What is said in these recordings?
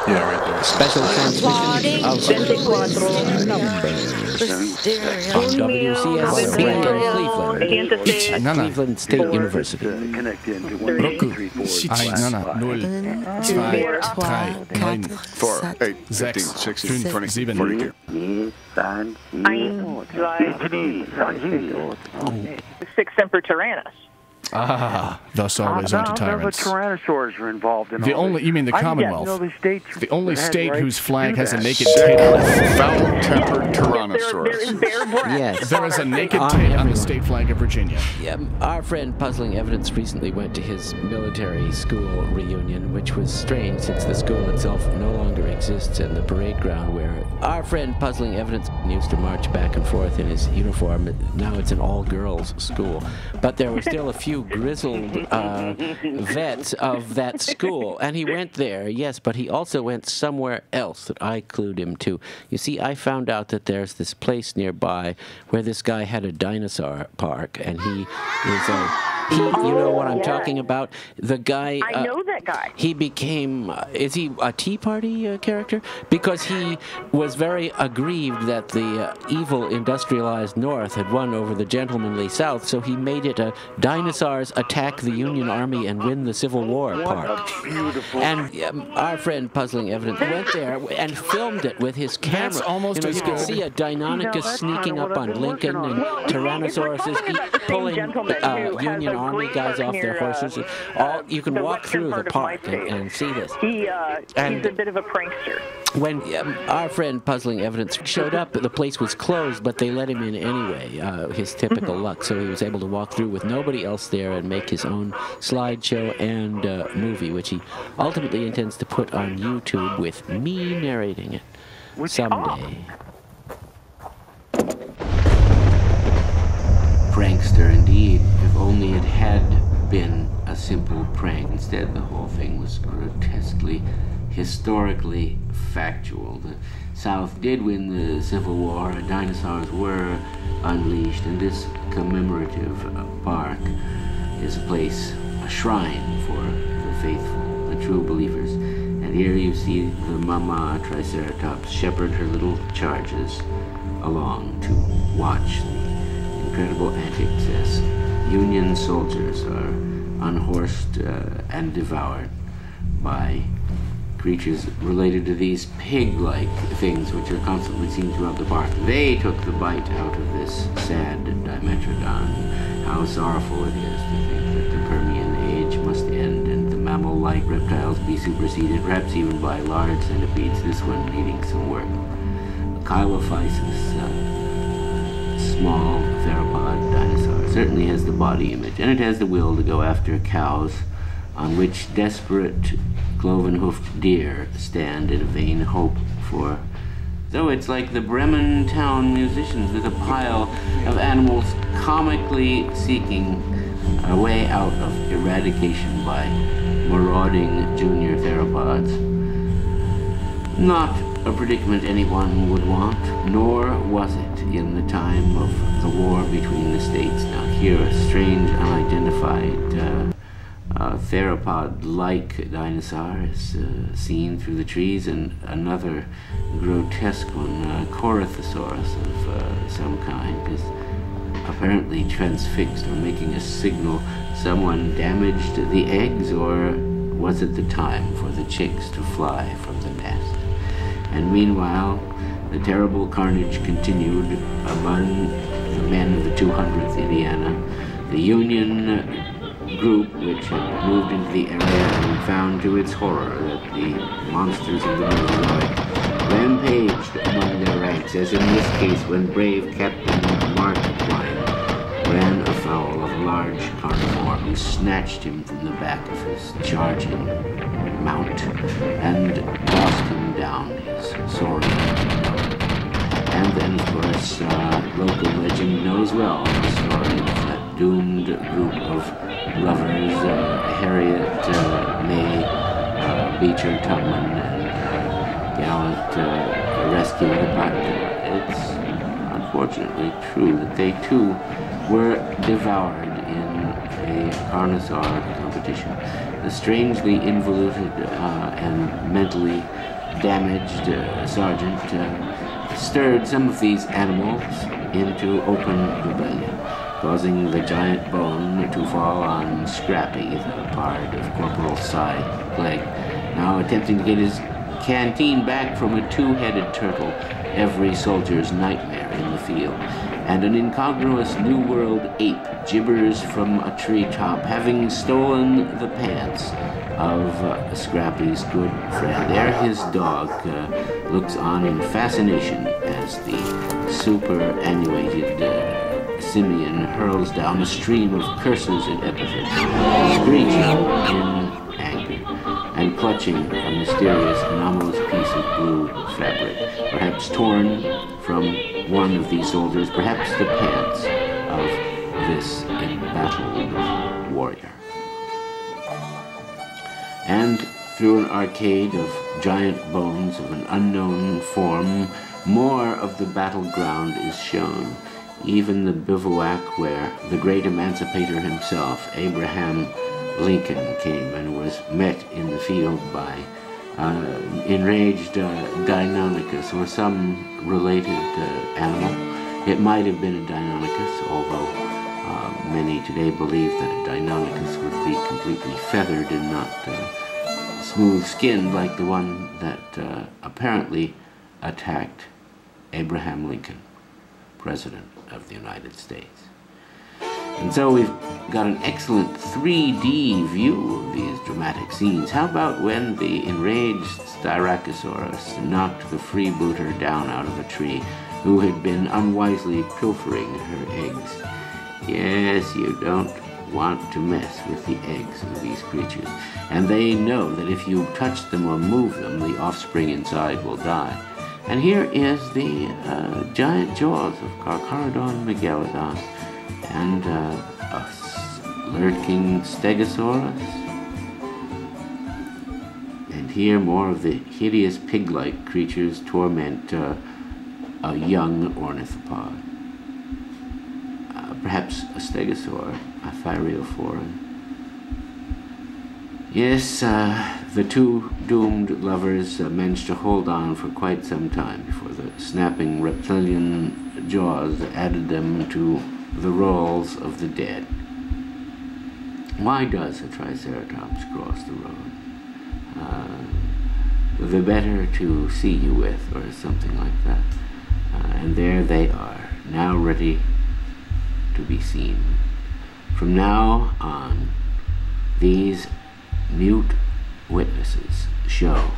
Yeah, right there. Special transmission of numbers on WCSB Cleveland, Cleveland State University. Roku. 6 Semper Tyrannis. Ah, thus always unto tyrants. The tyrannosaurs are involved in The all only, this. you mean the Commonwealth? The only state whose flag has a naked tit on it. Foul-tempered tyrannosaurus. There is bare breath. Yes. There is a naked tit on the state flag of Virginia. Yeah, our friend Puzzling Evidence recently went to his military school reunion, which was strange since the school itself no longer exists and the parade ground where our friend Puzzling Evidence used to march back and forth in his uniform. Now it's an all-girls school. But there were still a few grizzled vets of that school, and he went there, yes, but he also went somewhere else that I clued him to. You see, I found out that there's this place nearby where this guy had a dinosaur park, and he is you know what I'm talking about? The guy... I know that guy. He became... is he a Tea Party character? Because he was very aggrieved that the evil industrialized North had won over the gentlemanly South, so he made it a Dinosaurs Attack the Union Army and Win the Civil War park. And our friend Puzzling Evidence went there and filmed it with his camera. That's almost as you can good. see a Deinonychus sneaking up on Lincoln, and Tyrannosaurus is pulling Union Army guys off their horses. You can walk through the park and see this. He's a bit of a prankster. When our friend Puzzling Evidence showed up, the place was closed, but they let him in anyway, his typical luck. So he was able to walk through with nobody else there and make his own slideshow and movie, which he ultimately intends to put on YouTube with me narrating it someday. Prankster indeed, if only it had been a simple prank. Instead, the whole thing was grotesquely, historically factual. The South did win the Civil War, dinosaurs were unleashed, and this commemorative park is a place, a shrine for the faithful, the true believers. And here you see the mama Triceratops shepherd her little charges along to watch the incredible antics as Union soldiers are unhorsed and devoured by creatures related to these pig-like things which are constantly seen throughout the park. They took the bite out of this sad Dimetrodon. How sorrowful it is to think that the Permian age must end and the mammal-like reptiles be superseded, perhaps even by large centipedes, this one needing some work. Chylophysis, small theropod dinosaur, certainly has the body image, and it has the will to go after cows on which desperate cloven-hoofed deer stand in a vain hope for. So it's like the Bremen town musicians with a pile of animals comically seeking a way out of eradication by marauding junior theropods. Not a predicament anyone would want, nor was it in the time of the war between the states. Now here, a strange, unidentified theropod-like dinosaur is seen through the trees, and another grotesque one, Corythosaurus of some kind, is apparently transfixed or making a signal. Someone damaged the eggs, or was it the time for the chicks to fly from the nest? And meanwhile, the terrible carnage continued among the men of the 200th Indiana. The Union group, which had moved into the area and found to its horror that the monsters of the Illinois rampaged among their ranks, as in this case when brave Captain Mark Klein ran afoul of a large carnivore who snatched him from the back of his charging mount and tossed him down his soaring mountain. And then, of course, local legend knows well the story of that doomed group of lovers, Harriet May Beecher Tubman, and gallant rescuer. But it's unfortunately true that they too were devoured in a carnosaur competition. the strangely involuted and mentally damaged sergeant stirred some of these animals into open rebellion, causing the giant bone to fall on Scrappy, the pard of Corporal's side leg, now attempting to get his canteen back from a two-headed turtle, every soldier's nightmare in the field. And an incongruous New World ape gibbers from a treetop, having stolen the pants of Scrappy's good friend. There his dog looks on in fascination as the superannuated simian hurls down a stream of curses and epithets, screeching in anger and clutching a mysterious, anomalous piece of blue fabric, perhaps torn from one of these soldiers, perhaps the pants of this embattled warrior. And through an arcade of giant bones of an unknown form, more of the battleground is shown, even the bivouac where the great emancipator himself, Abraham Lincoln, came and was met in the field by enraged Deinonychus or some related animal. It might have been a Deinonychus, although many today believe that a Deinonychus would be completely feathered and not smooth-skinned like the one that apparently attacked Abraham Lincoln, President of the United States. And so we've got an excellent 3D view of these dramatic scenes. How about when the enraged Styracosaurus knocked the freebooter down out of a tree who had been unwisely pilfering her eggs? Yes, you don't want to mess with the eggs of these creatures. And they know that if you touch them or move them, the offspring inside will die. And here is the giant jaws of Carcharodon megalodon and a lurking Stegosaurus. And here more of the hideous pig-like creatures torment a young ornithopod. Perhaps a stegosaur, a thyreophora. Yes, the two doomed lovers managed to hold on for quite some time before the snapping reptilian jaws added them to the rolls of the dead. Why does a triceratops cross the road? The better to see you with, or something like that. And there they are, now ready to be seen. From now on, these mute witnesses show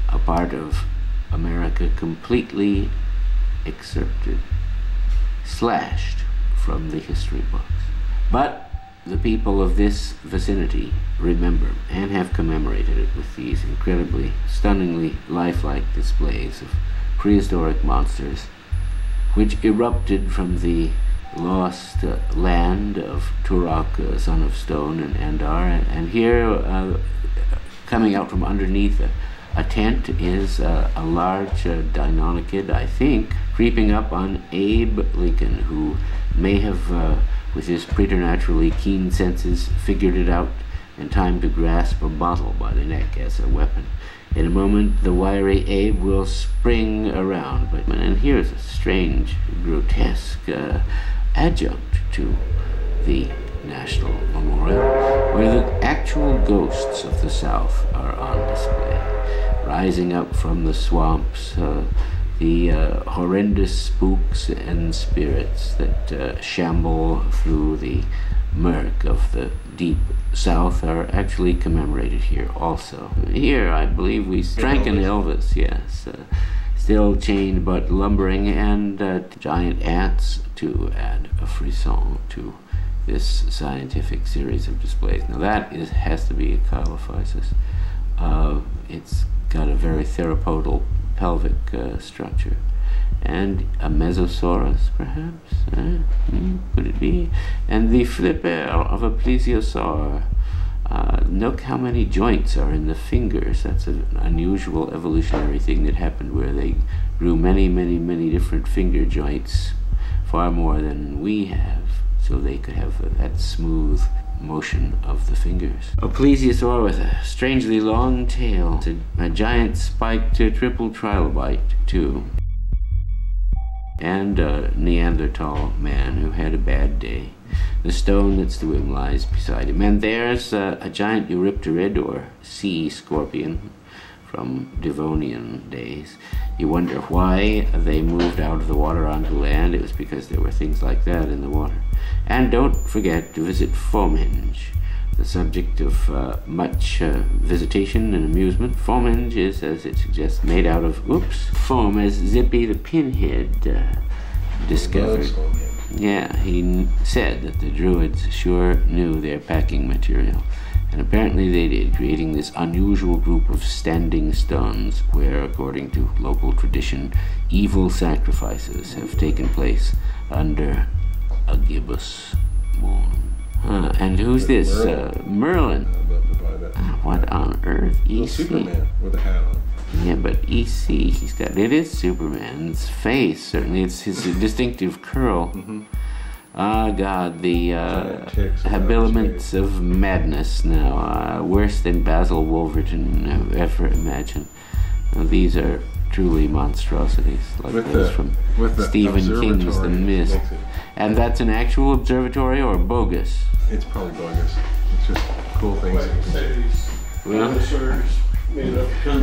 a part of America completely excerpted, slashed from the history books. But the people of this vicinity remember and have commemorated it with these incredibly, stunningly lifelike displays of prehistoric monsters which erupted from the lost land of Turok, son of Stone, and Andar. And here, coming out from underneath a tent, is a large Deinonychid, I think, creeping up on Abe Lincoln, who may have, with his preternaturally keen senses, figured it out in time to grasp a bottle by the neck as a weapon. In a moment, the wiry Abe will spring around. And here's a strange, grotesque adjunct to the National Memorial, where the actual ghosts of the South are on display, rising up from the swamps, the horrendous spooks and spirits that shamble through the murk of the deep South are actually commemorated here also. Here, I believe we Franken Elvis, yes, still chained but lumbering, and giant ants to add a frisson to this scientific series of displays. Now that has to be a Chilophysis. It's got a very theropodal pelvic structure. And a Mesosaurus, perhaps? Could it be? And the flipper of a plesiosaur. Look how many joints are in the fingers. That's an unusual evolutionary thing that happened where they grew many, many, many different finger joints, far more than we have, so they could have that smooth motion of the fingers. A plesiosaur with a strangely long tail. A giant spiked triple trilobite, too. And a Neanderthal man who had a bad day. The stone that Stuim lies beside him. And there's a giant Eurypterid, or sea scorpion, from Devonian days. You wonder why they moved out of the water onto land. It was because there were things like that in the water. And don't forget to visit Foamhinge, the subject of much visitation and amusement. Foamhinge is, as it suggests, made out of, foam, as Zippy the Pinhead discovered. Yeah, he said that the Druids sure knew their packing material. And apparently they did, creating this unusual group of standing stones where, according to local tradition, evil sacrifices have taken place under a gibbous moon. And who's this? Merlin. What on earth? EC? Superman with a hat on. Yeah, but EC, it is Superman's face, certainly. It's his distinctive curl. Ah, God, the habiliments of madness now, worse than Basil Wolverton ever imagined. Now, these are truly monstrosities, like those from Stephen King's The Mist. And that's an actual observatory or bogus? It's probably bogus. It's just cool things. Well,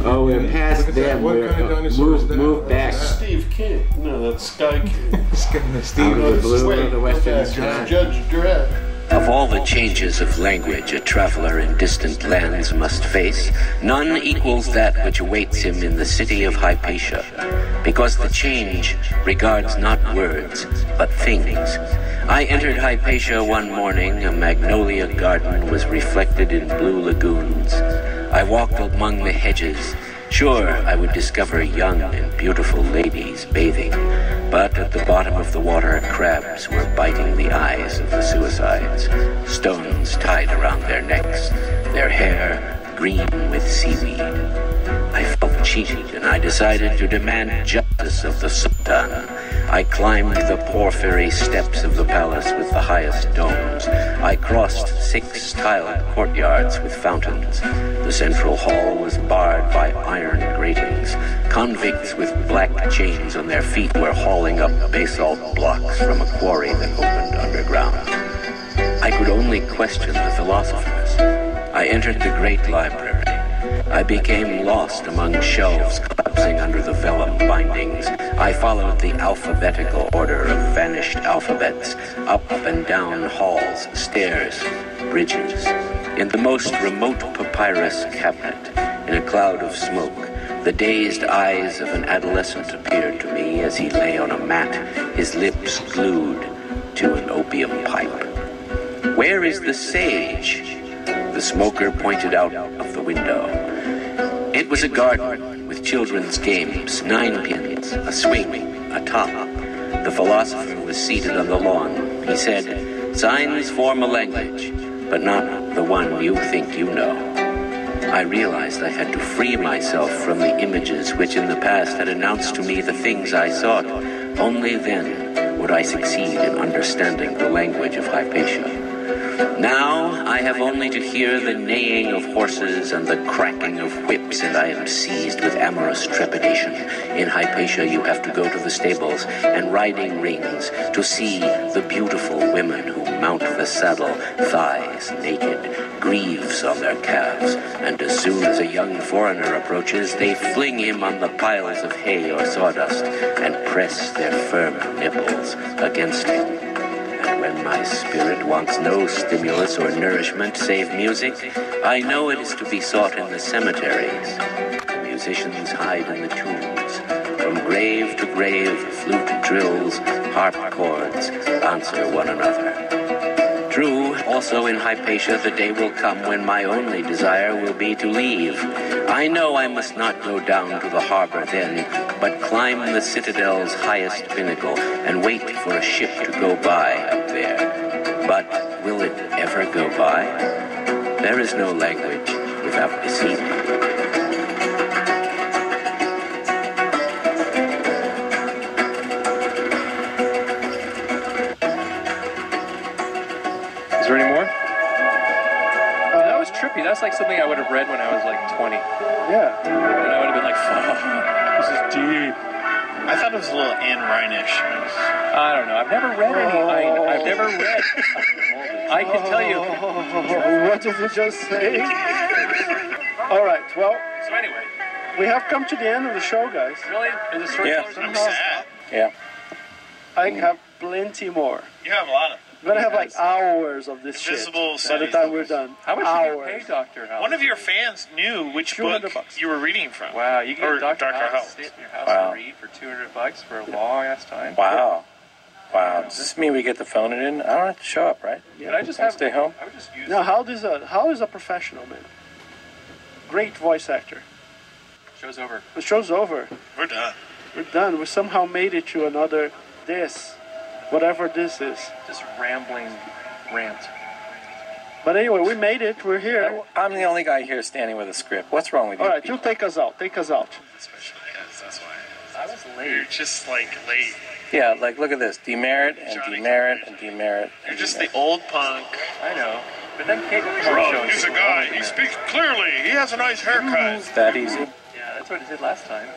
oh, we're past them. What kind of dinosaur is that? Move back. Steve King. No, that's Sky King. Steve Out of the blue of the western sky. Judge Dredd. Of all the changes of language a traveler in distant lands must face, none equals that which awaits him in the city of Hypatia, because the change regards not words, but things. I entered Hypatia one morning. A magnolia garden was reflected in blue lagoons. I walked among the hedges. Sure, I would discover young and beautiful ladies bathing, but at the bottom of the water, crabs were biting the eyes of the suicides, stones tied around their necks, their hair green with seaweed. I felt cheated, and I decided to demand justice of the Sultan. I climbed the porphyry steps of the palace with the highest domes. I crossed 6 tiled courtyards with fountains. The central hall was barred by iron gratings. Convicts with black chains on their feet were hauling up basalt blocks from a quarry that opened underground. I could only question the philosophers. I entered the great library. I became lost among shelves collapsing under the vellum bindings. I followed the alphabetical order of vanished alphabets, up and down halls, stairs, bridges. In the most remote papyrus cabinet, in a cloud of smoke, the dazed eyes of an adolescent appeared to me as he lay on a mat, his lips glued to an opium pipe. "Where is the sage?" The smoker pointed out of the window. It was a garden with children's games, 9 pins, a swing, a top. The philosopher was seated on the lawn. He said, "Signs form a language, but not the one you think you know." I realized I had to free myself from the images which in the past had announced to me the things I sought. Only then would I succeed in understanding the language of Hypatia. Now I have only to hear the neighing of horses and the cracking of whips, and I am seized with amorous trepidation. In Hypatia you have to go to the stables and riding rings to see the beautiful women who mount the saddle, thighs naked, greaves on their calves, and as soon as a young foreigner approaches, they fling him on the piles of hay or sawdust and press their firm nipples against him. And when my spirit wants no stimulus or nourishment save music, I know it is to be sought in the cemeteries. The musicians hide in the tombs. From grave to grave, flute drills, harp chords answer one another. True, also in Hypatia the day will come when my only desire will be to leave. I know I must not go down to the harbor then, but climb the citadel's highest pinnacle and wait for a ship to go by up there. But will it ever go by? There is no language without deceit. Is there any more? that's like something I would have read when I was like 20. Yeah. And I would have been like, fuck, this is deep. I thought it was a little Anne Rhine-ish. I don't know. I've never read any. I've never read. I can tell you. What did you just say? All right. Well. So anyway, we have come to the end of the show, guys. Really? Is it short? I'm sad. Yeah. I have plenty more. You have a lot of. We're gonna have like hours of this Invisible shit by the time we're done. How much hours. did you pay Dr. House? One of your fans knew which book $200. you were reading from. Wow, you Or get Dr. Dr. House House. to sit in your house Wow. and read for $200 for a long ass time. Wow. Wow. Does this mean we get to phone it in? I don't have to show up, right? Can I just Can I have stay home? I would just use. Now, how is a professional, man? Great voice actor. Show's over. The show's over. We're done. We're done. We somehow made it to another whatever this is. Just rambling rant. But anyway, we made it. We're here. I'm the only guy here standing with a script. What's wrong with you? All right, you take us out. Take us out. Especially because that's why. I was late. You're just like late. Yeah, like look at this. Demerit and demerit and demerit. You're just the old punk. I know. But then Kate will come on the show. and He's a say, guy. "Well, He speaks clearly. He has a nice haircut. It's that easy. Yeah, that's what I did last time.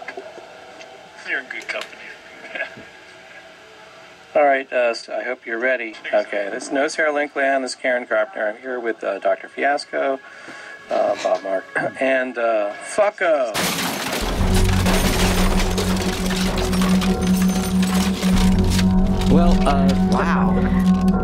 You're in good company. All right, I hope you're ready. Okay, this is Nose Hair Linkland. This is Karen Carpenter. I'm here with Dr. Fiasco, Bob Mark, and Fucko. Well, wow.